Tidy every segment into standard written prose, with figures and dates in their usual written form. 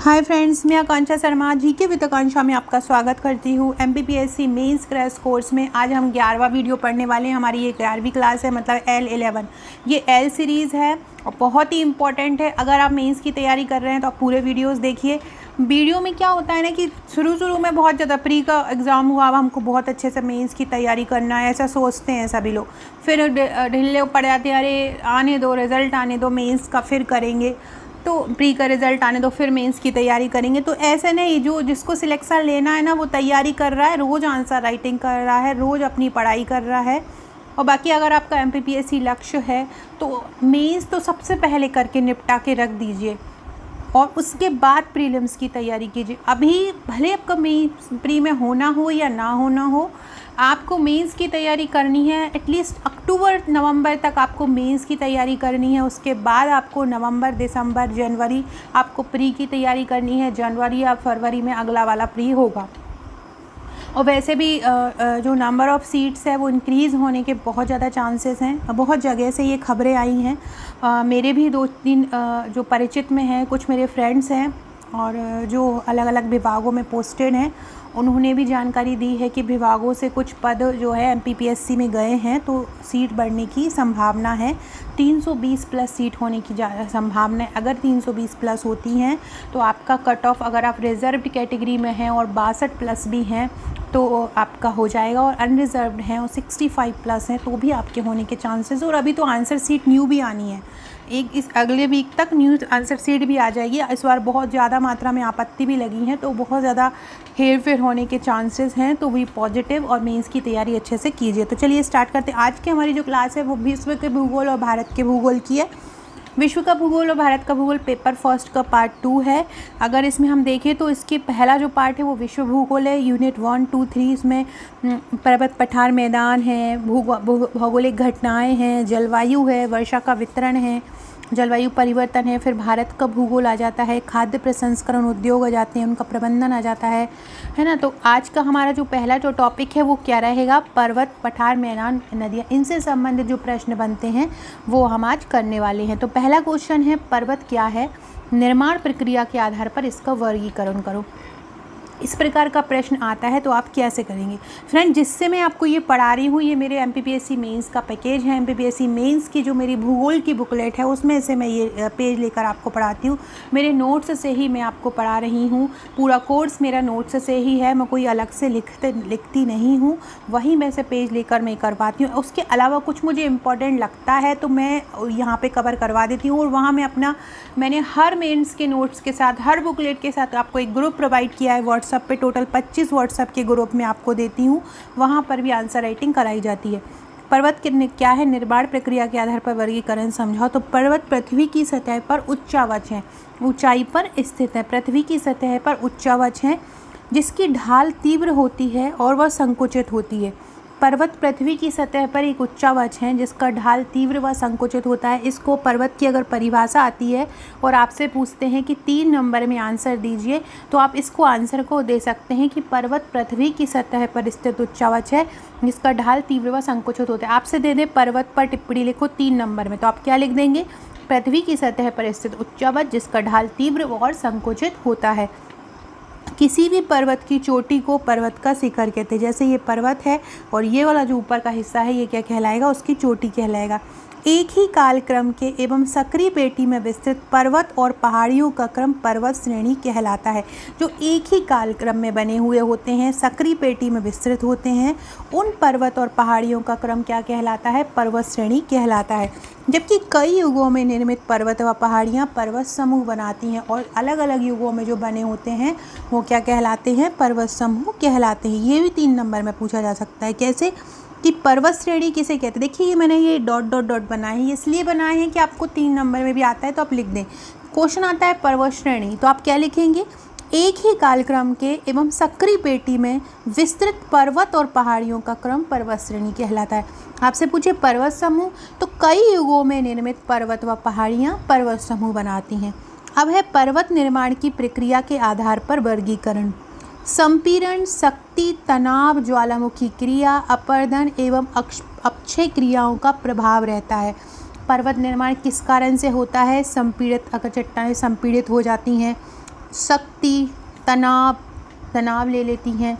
Hi friends, मैं आकांक्षा Sharma GK with आकांक्षा में आपका स्वागत करती हूँ। एमपीपीएससी मेंस क्रैश कोर्स में आज हम 11वां वीडियो पढ़ने वाले हैं। हमारी ये 11वीं क्लास है, मतलब L11। ये L सीरीज़ है और बहुत ही इंपॉर्टेंट है। अगर आप मेंस की तैयारी कर रहे हैं तो आप पूरे वीडियोस देखिए। वीडियो में क्या होता है ना कि शुरू में बहुत ज़्यादा प्री का एग्ज़ाम हुआ, अब हमको बहुत अच्छे से मेंस की तैयारी करना है, ऐसा सोचते हैं सभी लोग। फिर ढिल्ले पड़ जाते हैं, अरे आने दो, रिज़ल्ट आने दो मेंस का, फिर करेंगे। तो प्री का रिज़ल्ट आने दो, फिर मेंस की तैयारी करेंगे। तो ऐसे नहीं, जो जिसको सिलेक्शन लेना है ना वो तैयारी कर रहा है, रोज़ आंसर राइटिंग कर रहा है, रोज़ अपनी पढ़ाई कर रहा है। और बाकी अगर आपका एमपीपीएससी लक्ष्य है तो मेंस तो सबसे पहले करके निपटा के रख दीजिए और उसके बाद प्रीलिम्स की तैयारी कीजिए। अभी भले आपका मेंस प्री में होना हो या ना होना हो, आपको मेंस की तैयारी करनी है। एटलीस्ट अक्टूबर नवंबर तक आपको मेंस की तैयारी करनी है। उसके बाद आपको नवंबर दिसंबर जनवरी आपको प्री की तैयारी करनी है। जनवरी या फरवरी में अगला वाला प्री होगा। और वैसे भी जो नंबर ऑफ़ सीट्स है वो इंक्रीज़ होने के बहुत ज़्यादा चांसेस हैं। बहुत जगह से ये खबरें आई हैं। मेरे भी 2-3 जो परिचित में हैं, कुछ मेरे फ्रेंड्स हैं और जो अलग अलग विभागों में पोस्टेड हैं, उन्होंने भी जानकारी दी है कि विभागों से कुछ पद जो है एमपीपीएससी में गए हैं, तो सीट बढ़ने की संभावना है। 320 प्लस सीट होने की संभावना है। अगर 320 प्लस होती हैं तो आपका कट ऑफ, अगर आप रिज़र्व्ड कैटेगरी में हैं और 62 प्लस भी हैं तो आपका हो जाएगा, और अनरिज़र्व्ड हैं और 65 प्लस हैं तो भी आपके होने के चांसेस। और अभी तो आंसर सीट न्यू भी आनी है, इस अगले वीक तक न्यू आंसर सीट भी आ जाएगी। इस बार बहुत ज़्यादा मात्रा में आपत्ति भी लगी हैं, तो बहुत ज़्यादा हेर फेर होने के चांसेस हैं। तो भी पॉजिटिव और मेंस की तैयारी अच्छे से कीजिए। तो चलिए स्टार्ट करते हैं। आज की हमारी जो क्लास है वो विश्व के भूगोल और भारत के भूगोल की है। विश्व का भूगोल और भारत का भूगोल पेपर फर्स्ट का पार्ट 2 है। अगर इसमें हम देखें तो इसके पहला जो पार्ट है वो विश्व भूगोल है, यूनिट 1, 2, 3। इसमें पर्वत पठार मैदान है, भौगोलिक घटनाएं हैं, जलवायु है, वर्षा का वितरण है, जलवायु परिवर्तन है। फिर भारत का भूगोल आ जाता है, खाद्य प्रसंस्करण उद्योग आ जाते हैं, उनका प्रबंधन आ जाता है ना। तो आज का हमारा जो पहला जो टॉपिक है वो क्या रहेगा? पर्वत पठार मैदान नदियाँ, इनसे संबंधित जो प्रश्न बनते हैं वो हम आज करने वाले हैं। तो पहला क्वेश्चन है, पर्वत क्या है? निर्माण प्रक्रिया के आधार पर इसका वर्गीकरण करो। इस प्रकार का प्रश्न आता है तो आप कैसे करेंगे? फ्रेंड, जिससे मैं आपको ये पढ़ा रही हूँ ये मेरे एमपीपीएससी मेंस का पैकेज है। एमपीपीएससी मेंस की जो मेरी भूगोल की बुकलेट है उसमें से मैं ये पेज लेकर आपको पढ़ाती हूँ। मेरे नोट्स से ही मैं आपको पढ़ा रही हूँ। पूरा कोर्स मेरा नोट्स से ही है, मैं कोई अलग से लिखती नहीं हूँ। वही मैं से पेज लेकर मैं करवाती हूँ। उसके अलावा कुछ मुझे इम्पॉर्टेंट लगता है तो मैं यहाँ पर कवर करवा देती हूँ। और वहाँ मैं मैंने हर मेंस के नोट्स के साथ, हर बुकलेट के साथ आपको एक ग्रुप प्रोवाइड किया है व्हाट्सएप पे। टोटल 25 व्हाट्सएप के ग्रुप में आपको देती हूँ, वहाँ पर भी आंसर राइटिंग कराई जाती है। पर्वत क्या है? निर्माण प्रक्रिया के आधार पर वर्गीकरण समझाओ। तो पर्वत पृथ्वी की सतह पर उच्चावच है, ऊंचाई पर स्थित है। पृथ्वी की सतह पर उच्चावच है जिसकी ढाल तीव्र होती है और वह संकुचित होती है। पर्वत पृथ्वी की सतह पर एक उच्चावच है जिसका ढाल तीव्र व संकुचित होता है। इसको पर्वत की अगर परिभाषा आती है और आपसे पूछते हैं कि 3 नंबर में आंसर दीजिए, तो आप इसको आंसर को दे सकते हैं कि पर्वत पृथ्वी की सतह पर स्थित उच्चावच है जिसका ढाल तीव्र व संकुचित होता है। आपसे दे दें पर्वत पर टिप्पणी लिखो 3 नंबर में, तो आप क्या लिख देंगे? पृथ्वी की सतह पर स्थित उच्चावच जिसका ढाल तीव्र और संकुचित होता है। किसी भी पर्वत की चोटी को पर्वत का शिखर कहते हैं। जैसे ये पर्वत है और ये वाला जो ऊपर का हिस्सा है ये क्या कहलाएगा? उसकी चोटी कहलाएगा। एक ही कालक्रम के एवं सक्रिय पेटी में विस्तृत पर्वत और पहाड़ियों का क्रम पर्वत श्रेणी कहलाता है। जो एक ही कालक्रम में बने हुए होते हैं, सक्रिय पेटी में विस्तृत होते हैं, उन पर्वत और पहाड़ियों का क्रम क्या कहलाता है? पर्वत श्रेणी कहलाता है। जबकि कई युगों में निर्मित पर्वत व पहाड़ियाँ पर्वत समूह बनाती हैं, और अलग अलग युगों में जो बने होते हैं वो क्या कहलाते हैं? पर्वत समूह कहलाते हैं। ये भी 3 नंबर में पूछा जा सकता है। कैसे? कि पर्वत श्रेणी किसे कहते हैं? देखिए ये मैंने ये डॉट डॉट डॉट बनाए हैं, इसलिए बनाए हैं कि आपको 3 नंबर में भी आता है तो आप लिख दें। क्वेश्चन आता है पर्वत श्रेणी, तो आप क्या लिखेंगे? एक ही कालक्रम के एवं सक्रिय पेटी में विस्तृत पर्वत और पहाड़ियों का क्रम पर्वत श्रेणी कहलाता है। आपसे पूछे पर्वत समूह, तो कई युगों में निर्मित पर्वत व पहाड़ियाँ पर्वत समूह बनाती हैं। अब है पर्वत निर्माण की प्रक्रिया के आधार पर वर्गीकरण। संपीड़न, शक्ति, तनाव, ज्वालामुखी क्रिया, अपर्दन एवं अपक्षय क्रियाओं का प्रभाव रहता है। पर्वत निर्माण किस कारण से होता है? संपीड़ित, अगर चट्टानें संपीड़ित हो जाती हैं, शक्ति, तनाव ले लेती हैं।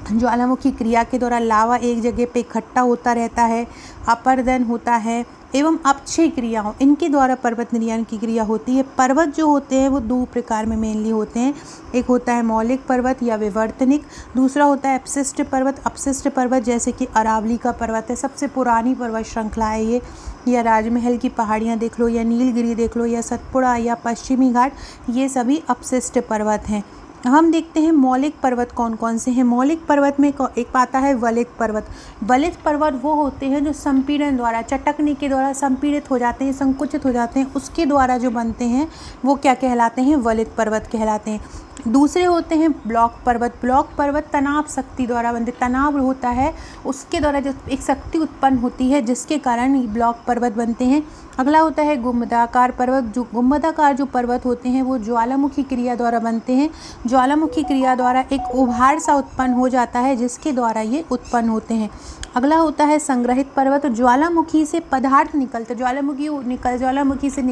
ज्वालामुखी क्रिया के दौरान लावा एक जगह पे इकट्ठा होता रहता है, अपर्दन होता है एवं अपक्षय क्रियाओं इनके द्वारा पर्वत निर्याण की क्रिया होती है। पर्वत जो होते हैं वो दो प्रकार में मेनली होते हैं, एक होता है मौलिक पर्वत या विवर्तनिक, दूसरा होता है अपशिष्ट पर्वत। अपशिष्ट पर्वत जैसे कि अरावली का पर्वत है, सबसे पुरानी पर्वत श्रृंखला है ये, या राजमहल की पहाड़ियाँ देख लो, या नीलगिरी देख लो, या सतपुड़ा या पश्चिमी घाट, ये सभी अपशिष्ट पर्वत हैं। हम देखते हैं मौलिक पर्वत कौन कौन से हैं। मौलिक पर्वत में एक आता है वलित पर्वत। वलित पर्वत वो होते हैं जो संपीड़न द्वारा, चटकने के द्वारा संपीड़ित हो जाते हैं, संकुचित हो जाते हैं, उसके द्वारा जो बनते हैं वो क्या कहलाते हैं, वलित पर्वत कहलाते हैं। दूसरे होते हैं ब्लॉक पर्वत। ब्लॉक पर्वत तनाव शक्ति द्वारा बनते, तनाव होता है उसके द्वारा जो एक शक्ति उत्पन्न होती है जिसके कारण ब्लॉक पर्वत बनते हैं। अगला होता है गुंबदाकार पर्वत। जो गुंबदाकार जो पर्वत होते हैं वो ज्वालामुखी क्रिया द्वारा बनते हैं। ज्वालामुखी क्रिया द्वारा एक उभार सा उत्पन्न हो जाता है जिसके द्वारा ये उत्पन्न होते हैं। अगला होता है संग्रहित पर्वत। ज्वालामुखी से पदार्थ निकलते, ज्वालामुखी से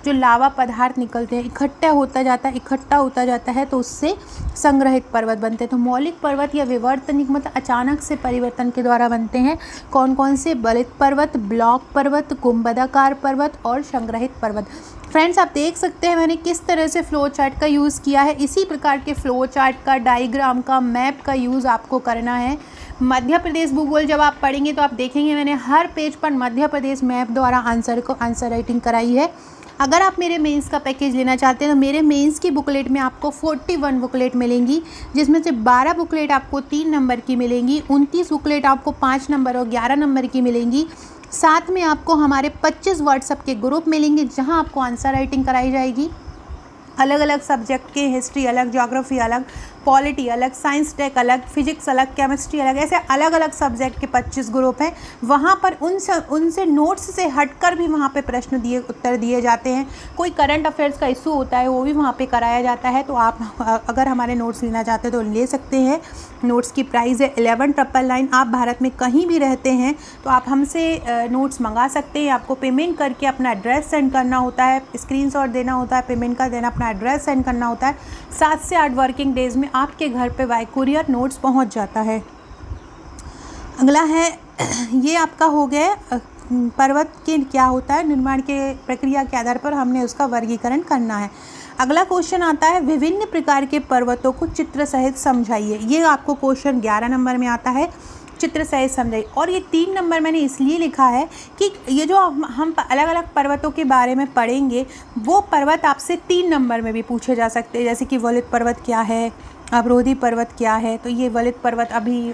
जो लावा पदार्थ निकलते हैं, इकट्ठा होता जाता है तो उससे संग्रहित पर्वत बनते हैं। तो मौलिक पर्वत या विवर्तनिक मतलब अचानक से परिवर्तन के द्वारा बनते हैं। कौन कौन से, वलित पर्वत, ब्लॉक पर्वत, गुंबदाकार पर्वत और संग्रहित पर्वत। फ्रेंड्स आप देख सकते हैं मैंने किस तरह से फ्लो चार्ट का यूज़ किया है। इसी प्रकार के फ्लो चार्ट का, डायग्राम का, मैप का यूज़ आपको करना है। मध्य प्रदेश भूगोल जब आप पढ़ेंगे तो आप देखेंगे मैंने हर पेज पर मध्य प्रदेश मैप द्वारा आंसर राइटिंग कराई है। अगर आप मेरे मेंस का पैकेज लेना चाहते हैं तो मेरे मेंस की बुकलेट में आपको 41 बुकलेट मिलेंगी, जिसमें से 12 बुकलेट आपको 3 नंबर की मिलेंगी, 29 बुकलेट आपको 5 नंबर और 11 नंबर की मिलेंगी। साथ में आपको हमारे 25 व्हाट्सएप के ग्रुप मिलेंगे जहां आपको आंसर राइटिंग कराई जाएगी। अलग अलग सब्जेक्ट के, हिस्ट्री अलग, ज्योग्राफी अलग, पॉलिटी अलग, साइंस टेक अलग, फिजिक्स अलग, केमिस्ट्री अलग, ऐसे अलग अलग सब्जेक्ट के 25 ग्रुप हैं। वहाँ पर उनसे नोट्स से हटकर भी वहाँ पे उत्तर दिए जाते हैं। कोई करंट अफेयर्स का इशू होता है वो भी वहाँ पे कराया जाता है। तो आप अगर हमारे नोट्स लेना चाहते हैं तो ले सकते हैं। नोट्स की प्राइस है 11,999। आप भारत में कहीं भी रहते हैं तो आप हमसे नोट्स मंगा सकते हैं। आपको पेमेंट करके अपना एड्रेस सेंड करना होता है, स्क्रीनशॉट देना होता है, पेमेंट का देना, अपना एड्रेस सेंड करना होता है। 7 से 8 वर्किंग डेज में आपके घर पे बाय कुरियर नोट्स पहुंच जाता है। अगला है, ये आपका हो गया पर्वत के क्या होता है, निर्माण के प्रक्रिया के आधार पर हमने उसका वर्गीकरण करना है। अगला क्वेश्चन आता है, विभिन्न प्रकार के पर्वतों को चित्र सहित समझाइए। ये आपको क्वेश्चन 11 नंबर में आता है, चित्र सहित समझाइए। और ये 3 नंबर मैंने इसलिए लिखा है कि ये जो हम अलग अलग पर्वतों के बारे में पढ़ेंगे वो पर्वत आपसे 3 नंबर में भी पूछे जा सकते हैं। जैसे कि वलित पर्वत क्या है, अवरोधी पर्वत क्या है, तो ये वलित पर्वत अभी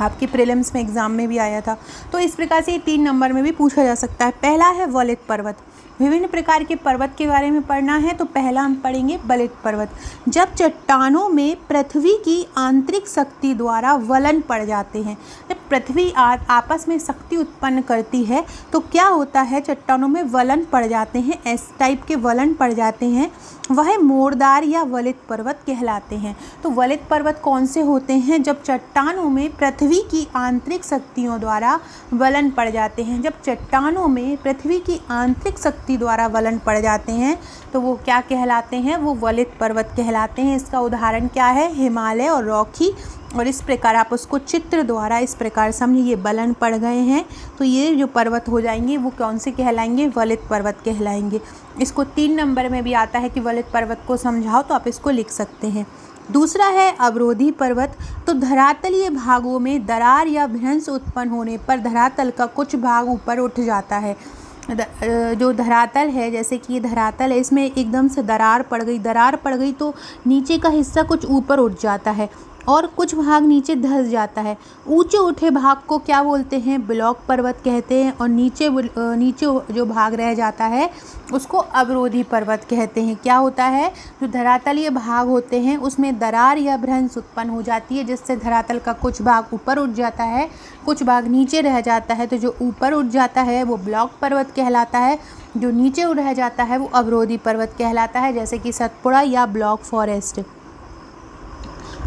आपके प्रीलिम्स में एग्ज़ाम में भी आया था। तो इस प्रकार से ये 3 नंबर में भी पूछा जा सकता है। पहला है वलित पर्वत। विभिन्न प्रकार के पर्वत के बारे में पढ़ना है तो पहला हम पढ़ेंगे वलित पर्वत। जब चट्टानों में पृथ्वी की आंतरिक शक्ति द्वारा वलन पड़ जाते हैं, जब पृथ्वी आपस में शक्ति उत्पन्न करती है तो क्या होता है, चट्टानों में वलन पड़ जाते हैं, इस टाइप के वलन पड़ जाते हैं, वह मोरदार या वलित पर्वत कहलाते हैं। तो वलित पर्वत कौन से होते हैं, जब चट्टानों में पृथ्वी की आंतरिक शक्तियों द्वारा वलन पड़ जाते हैं। जब चट्टानों में पृथ्वी की आंतरिक शक्ति द्वारा वलन पड़ जाते हैं तो वो क्या कहलाते हैं, वो वलित पर्वत कहलाते हैं। इसका उदाहरण क्या है, हिमालय और रॉकी। और इस प्रकार आप उसको चित्र द्वारा इस प्रकार समझिए, ये वलन पड़ गए हैं तो ये जो पर्वत हो जाएंगे वो कौन से कहलाएंगे, वलित पर्वत कहलाएंगे। इसको 3 नंबर में भी आता है कि वलित पर्वत को समझाओ, तो आप इसको लिख सकते हैं। दूसरा है अवरोधी पर्वत। तो धरातलीय भागों में दरार या भ्रंश उत्पन्न होने पर धरातल का कुछ भाग ऊपर उठ जाता है। जो धरातल है, जैसे कि ये धरातल है, इसमें एकदम से दरार पड़ गई तो नीचे का हिस्सा कुछ ऊपर उठ जाता है और कुछ भाग नीचे धंस जाता है। ऊंचे उठे भाग को क्या बोलते हैं, ब्लॉक पर्वत कहते हैं। और नीचे जो भाग रह जाता है उसको अवरोधी पर्वत कहते हैं। क्या होता है, जो धरातलीय भाग होते हैं उसमें दरार या भ्रंश उत्पन्न हो जाती है, जिससे धरातल का कुछ भाग ऊपर उठ जाता है, कुछ भाग नीचे रह जाता है। तो जो ऊपर उठ जाता है वो ब्लॉक पर्वत कहलाता है, जो नीचे रह जाता है वो अवरोधी पर्वत कहलाता है, जैसे कि सतपुड़ा या ब्लॉक फॉरेस्ट।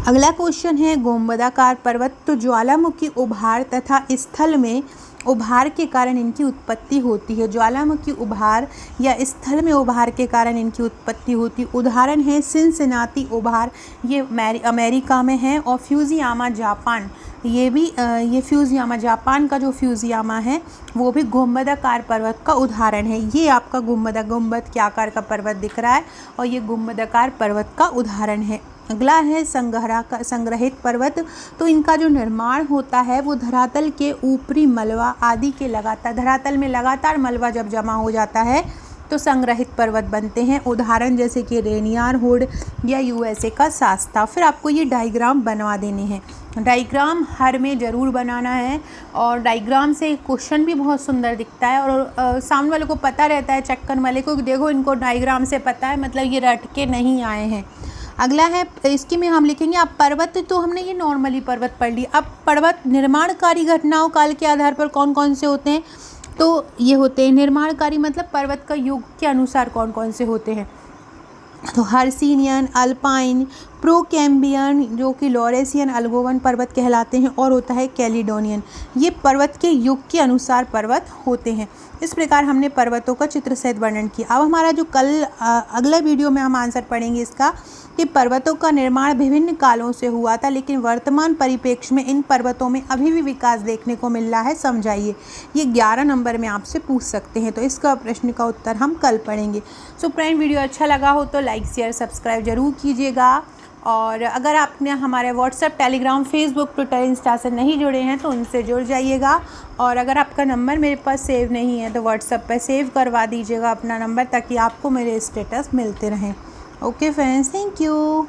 अगला क्वेश्चन है गुंबदाकार पर्वत। तो ज्वालामुखी उभार तथा स्थल में उभार के कारण इनकी उत्पत्ति होती है। ज्वालामुखी उभार या स्थल में उभार के कारण इनकी उत्पत्ति होती। उदाहरण है सिनसिनाटी उभार, ये अमेरिका में है, और फ्यूजियामा जापान, ये फ्यूजियामा जापान का जो फ्यूजियामा है वो भी गुंबदाकार पर्वत का उदाहरण है। ये आपका गुंबद के आकार का पर्वत दिख रहा है और ये गुंबदाकार पर्वत का उदाहरण है। अगला है संग्रहित पर्वत। तो इनका जो निर्माण होता है वो धरातल के ऊपरी मलबा आदि के धरातल में लगातार मलबा जब जमा हो जाता है तो संग्रहित पर्वत बनते हैं। उदाहरण जैसे कि रेनियर होड या यूएसए का शास्ता। फिर आपको ये डायग्राम बनवा देने हैं। डायग्राम हर में ज़रूर बनाना है और डायग्राम से क्वेश्चन भी बहुत सुंदर दिखता है और सामने वाले को पता रहता है, चक्कर वाले को, देखो इनको डायग्राम से पता है, मतलब ये रट के नहीं आए हैं। अगला है इसकी में हम लिखेंगे अब पर्वत। तो हमने ये नॉर्मली पर्वत पढ़ ली। अब पर्वत निर्माणकारी घटनाओं काल के आधार पर कौन कौन से होते हैं, तो ये होते हैं निर्माणकारी मतलब पर्वत का युग के अनुसार कौन कौन से होते हैं। तो हर्सिनियन, अल्पाइन, प्रोकैम्बियन जो कि लॉरेशियन अल्गोवन पर्वत कहलाते हैं, और होता है कैलिडोनियन। ये पर्वत के युग के अनुसार पर्वत होते हैं। इस प्रकार हमने पर्वतों का चित्र सहित वर्णन किया। अब हमारा जो अगला वीडियो में हम आंसर पढ़ेंगे इसका कि पर्वतों का निर्माण विभिन्न कालों से हुआ था, लेकिन वर्तमान परिप्रेक्ष्य में इन पर्वतों में अभी भी विकास देखने को मिल रहा है, समझाइए। ये 11 नंबर में आपसे पूछ सकते हैं, तो इसका प्रश्न का उत्तर हम कल पढ़ेंगे। सो फ्रेंड, वीडियो अच्छा लगा हो तो लाइक शेयर सब्सक्राइब जरूर कीजिएगा। और अगर आपने हमारे WhatsApp, Telegram, Facebook, Twitter, Insta से नहीं जुड़े हैं तो उनसे जुड़ जाइएगा। और अगर आपका नंबर मेरे पास सेव नहीं है तो व्हाट्सएप पर सेव करवा दीजिएगा अपना नंबर, ताकि आपको मेरे स्टेटस मिलते रहें। Okay friends, thank you.